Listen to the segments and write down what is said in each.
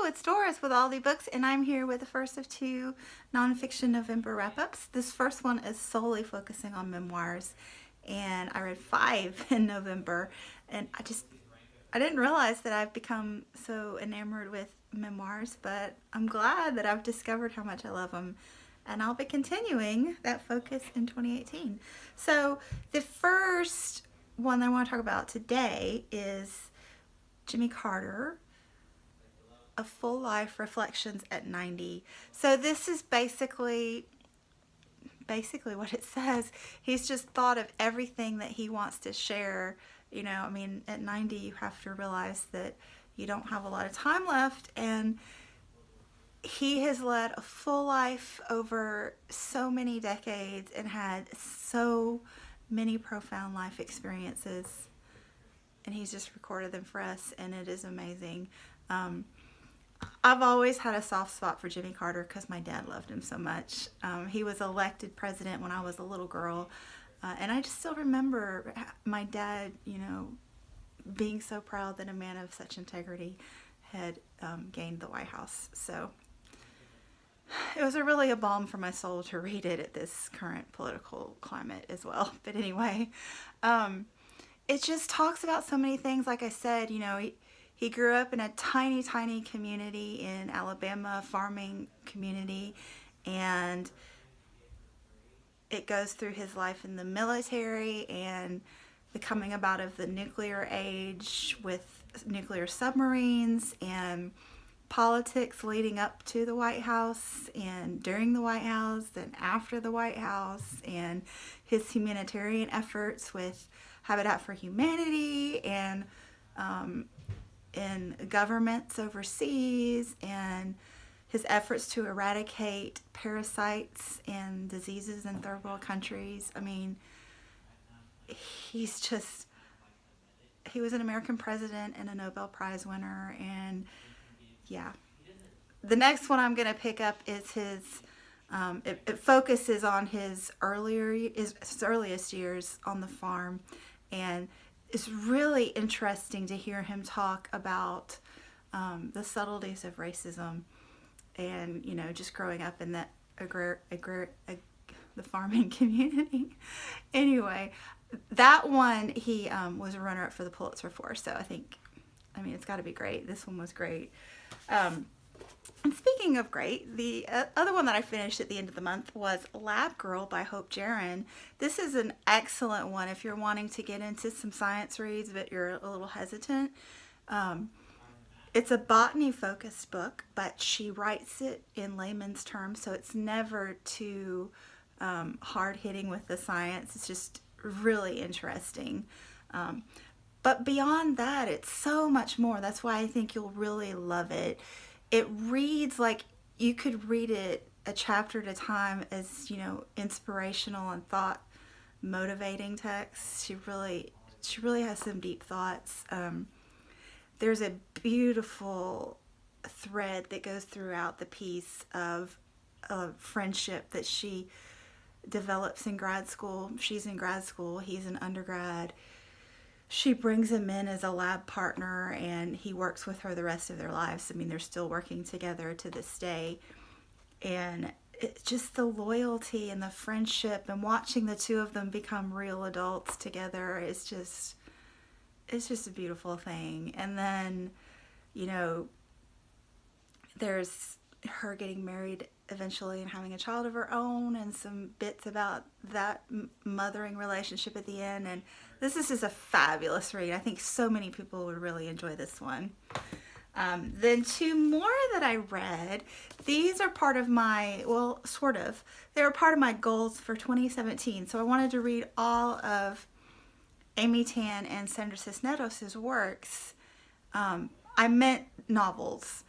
it's Doris with Aldi Books, and I'm here with the first of two nonfiction November wrap-ups. This first one is solely focusing on memoirs, and I read 5 in November, and I didn't realize that I've become so enamored with memoirs, but I'm glad that I've discovered how much I love them, and I'll be continuing that focus in 2018. So the first one that I want to talk about today is Jimmy Carter, A Full Life Reflections at 90. So this is basically what it says. He's just thought of everything that he wants to share. You know, I mean, at 90 you have to realize that you don't have a lot of time left, and he has led a full life over so many decades and had so many profound life experiences, and he's just recorded them for us, and it is amazing. I've always had a soft spot for Jimmy Carter because my dad loved him so much. He was elected president when I was a little girl, and I just still remember my dad, you know, being so proud that a man of such integrity had gained the White House. So it was really a balm for my soul to read it at this current political climate as well. But anyway, it just talks about so many things. Like I said, you know, he grew up in a tiny, tiny community in Alabama, farming community, and it goes through his life in the military and the coming about of the nuclear age with nuclear submarines and politics leading up to the White House and during the White House and after the White House, and his humanitarian efforts with Habitat for Humanity and in governments overseas, and his efforts to eradicate parasites and diseases in third world countries. I mean, he was an American president and a Nobel Prize winner, and yeah. The next one I'm going to pick up is his, it focuses on his earliest years on the farm, and it's really interesting to hear him talk about the subtleties of racism and, you know, just growing up in that the farming community. Anyway, that one he was a runner-up for the Pulitzer for, so I mean, it's got to be great. This one was great. And speaking of great, the other one that I finished at the end of the month was Lab Girl by Hope Jaron. This is an excellent one if you're wanting to get into some science reads but you're a little hesitant. It's a botany-focused book, but she writes it in layman's terms, so it's never too hard-hitting with the science. It's just really interesting. But beyond that, it's so much more. That's why I think you'll really love it. It reads like you could read it a chapter at a time as, you know, inspirational and thought motivating text. She really has some deep thoughts. There's a beautiful thread that goes throughout the piece of friendship that she develops in grad school. She's in grad school, he's an undergrad. She brings him in as a lab partner, and he works with her the rest of their lives. I mean, they're still working together to this day. And it's just the loyalty and the friendship and watching the two of them become real adults together is just, it's just a beautiful thing. And then, you know, there's her getting married eventually and having a child of her own, and some bits about that mothering relationship at the end. And this is just a fabulous read. I think so many people would really enjoy this one. Then 2 more that I read. These are part of my, well, sort of. They were part of my goals for 2017. So I wanted to read all of Amy Tan and Sandra Cisneros' works. I meant novels.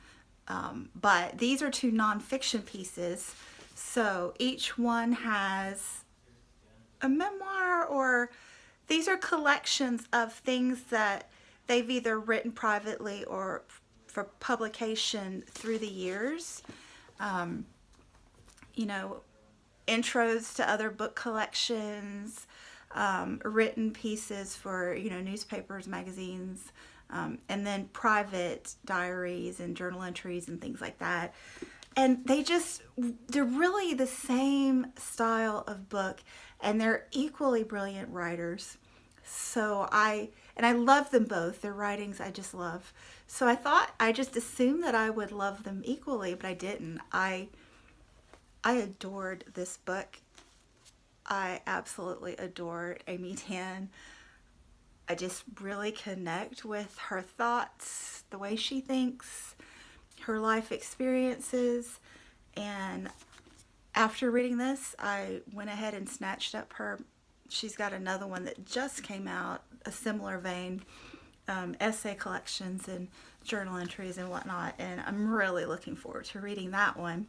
But these are 2 nonfiction pieces, so each one has a memoir, or these are collections of things that they've either written privately or for publication through the years. You know, intros to other book collections, written pieces for, you know, newspapers, magazines, and then private diaries and journal entries and things like that. And they're really the same style of book, and they're equally brilliant writers. So I love them both. Their writings I just love. So I just assumed that I would love them equally, but I didn't. I adored this book. I absolutely adored Amy Tan. I just really connect with her thoughts, the way she thinks, her life experiences. And after reading this, I went ahead and snatched up she's got another one that just came out, a similar vein, essay collections and journal entries and whatnot. And I'm really looking forward to reading that one.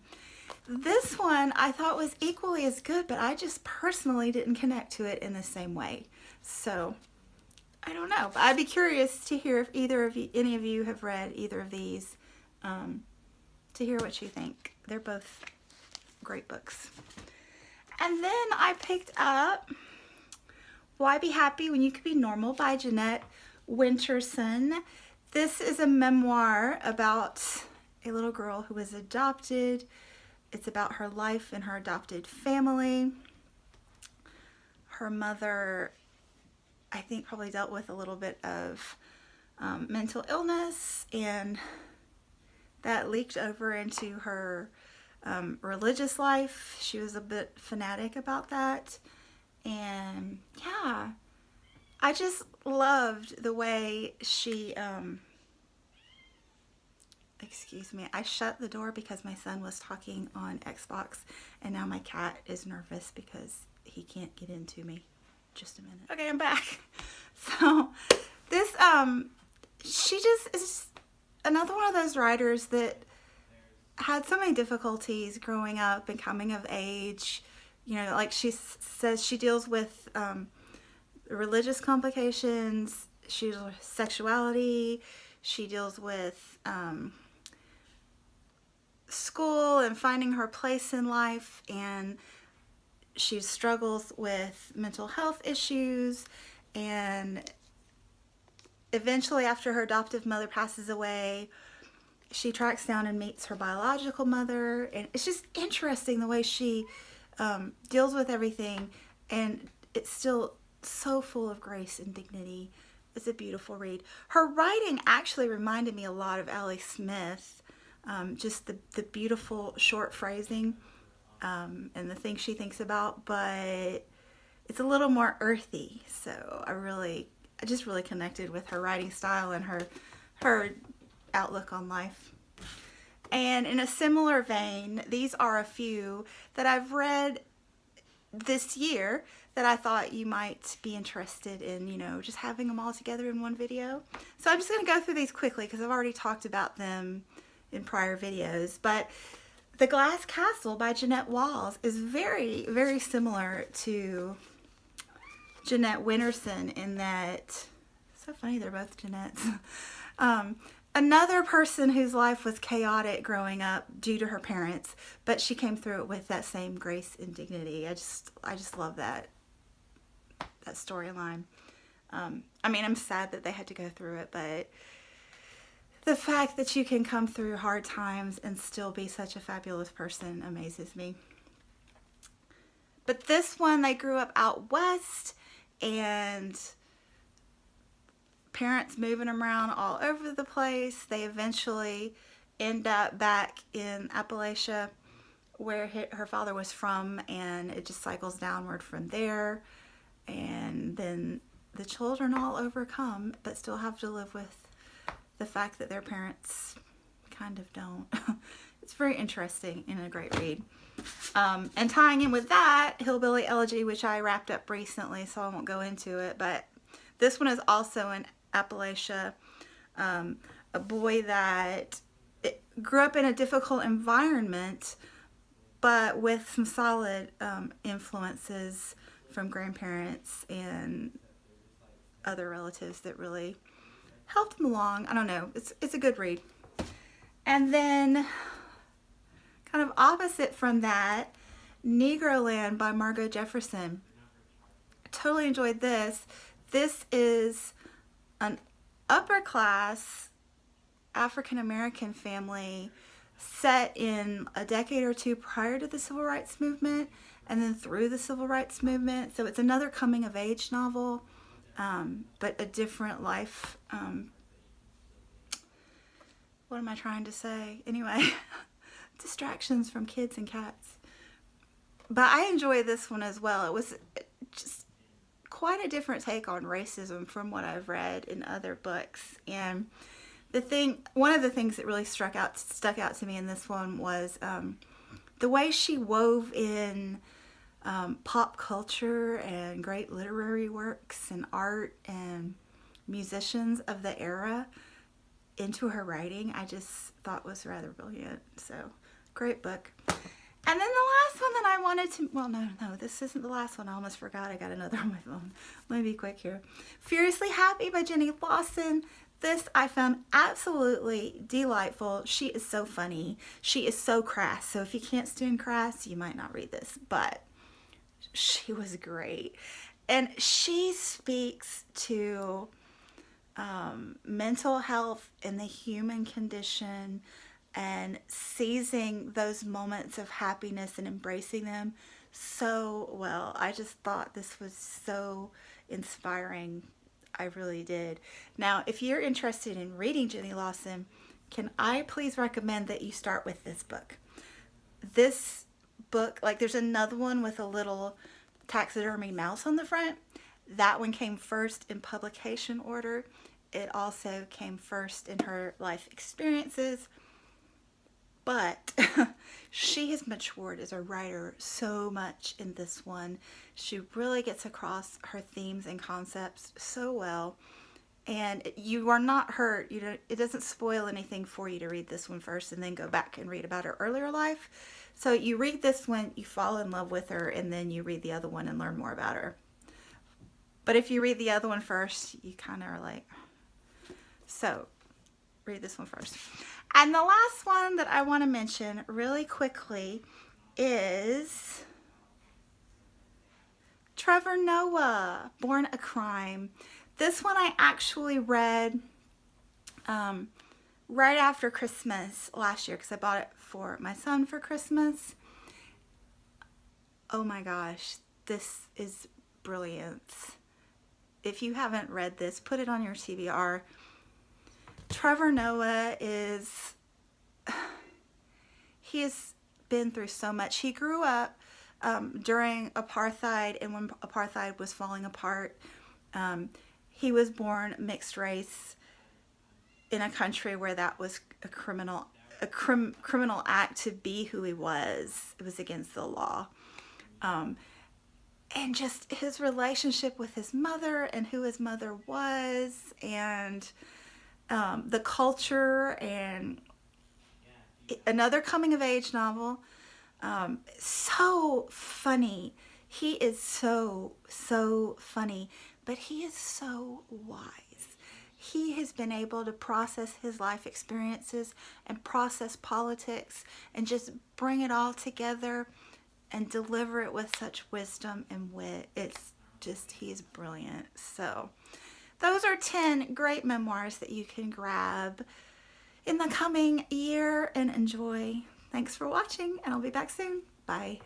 This one I thought was equally as good, but I just personally didn't connect to it in the same way. So I don't know, but I'd be curious to hear if any of you have read either of these, to hear what you think. They're both great books. And then I picked up Why Be Happy When You Could Be Normal by Jeanette Winterson. This is a memoir about a little girl who was adopted. It's about her life in her adopted family. Her mother, I think, probably dealt with a little bit of mental illness, and that leaked over into her religious life. She was a bit fanatic about that. And yeah, I just loved the way she, excuse me, I shut the door because my son was talking on Xbox, and now my cat is nervous because he can't get into me. Just a minute. Okay, I'm back. So this, she just is another one of those writers that had so many difficulties growing up and coming of age. You know, like she says, she deals with religious complications, she deals with sexuality, she deals with school and finding her place in life, and she struggles with mental health issues, and eventually after her adoptive mother passes away, she tracks down and meets her biological mother. And it's just interesting the way she deals with everything, and it's still so full of grace and dignity. It's a beautiful read. Her writing actually reminded me a lot of Allie Smith, just the beautiful short phrasing and the things she thinks about, but it's a little more earthy. So I just really connected with her writing style and her outlook on life. And in a similar vein, these are a few that I've read this year that I thought you might be interested in, you know, just having them all together in one video. So I'm just going to go through these quickly because I've already talked about them in prior videos. But The Glass Castle by Jeanette Walls is very, very similar to Jeanette Winterson in that, so funny, they're both Jeanettes. Another person whose life was chaotic growing up due to her parents, but she came through it with that same grace and dignity. I just love that storyline. I mean, I'm sad that they had to go through it, but the fact that you can come through hard times and still be such a fabulous person amazes me. But this one, they grew up out west, and parents moving them around all over the place. They eventually end up back in Appalachia where her father was from, and it just cycles downward from there. And then the children all overcome, but still have to live with the fact that their parents kind of don't. It's very interesting and a great read. And tying in with that, Hillbilly Elegy, which I wrapped up recently, so I won't go into it, but this one is also in Appalachia. A boy that grew up in a difficult environment, but with some solid influences from grandparents and other relatives that really helped him along. I don't know. It's a good read. And then kind of opposite from that, Negroland by Margot Jefferson. I totally enjoyed this. This is an upper class African American family set in a decade or two prior to the Civil Rights Movement and then through the Civil Rights Movement. So it's another coming of age novel, but a different life. What am I trying to say? Anyway, distractions from kids and cats. But I enjoy this one as well. It was just quite a different take on racism from what I've read in other books. And one of the things that really stuck out to me in this one was the way she wove in pop culture and great literary works and art and musicians of the era into her writing. I just thought was rather brilliant. So, great book. And then the last one that I wanted to, well, no, this isn't the last one. I almost forgot. I got another on my phone. Let me be quick here. Furiously Happy by Jeanette Winterson. This I found absolutely delightful. She is so funny. She is so crass. So if you can't stand crass, you might not read this. But she was great. And she speaks to mental health and the human condition and seizing those moments of happiness and embracing them so well. I just thought this was so inspiring. I really did. Now, if you're interested in reading Jenny Lawson, can I please recommend that you start with this book? This book, like there's another one with a little taxidermy mouse on the front. That one came first in publication order. It also came first in her life experiences. But she has matured as a writer so much in this one. She really gets across her themes and concepts so well. And you are not hurt. It doesn't spoil anything for you to read this one first and then go back and read about her earlier life. So you read this one, you fall in love with her, and then you read the other one and learn more about her. But if you read the other one first, you kind of are like, so read this one first. And the last one that I want to mention really quickly is Trevor Noah, Born a Crime. This one I actually read right after Christmas last year because I bought it for my son for Christmas. Oh my gosh, this is brilliant. If you haven't read this, put it on your TBR. Trevor Noah he has been through so much. He grew up during apartheid, and when apartheid was falling apart, he was born mixed race in a country where that was a criminal act to be who he was. It was against the law. And just his relationship with his mother and who his mother was, and the culture, and another coming of age novel. So funny. He is so funny, but he is so wise. He has been able to process his life experiences and process politics and just bring it all together and deliver it with such wisdom and wit. It's just, he is brilliant. So those are 10 great memoirs that you can grab in the coming year and enjoy. Thanks for watching, and I'll be back soon. Bye.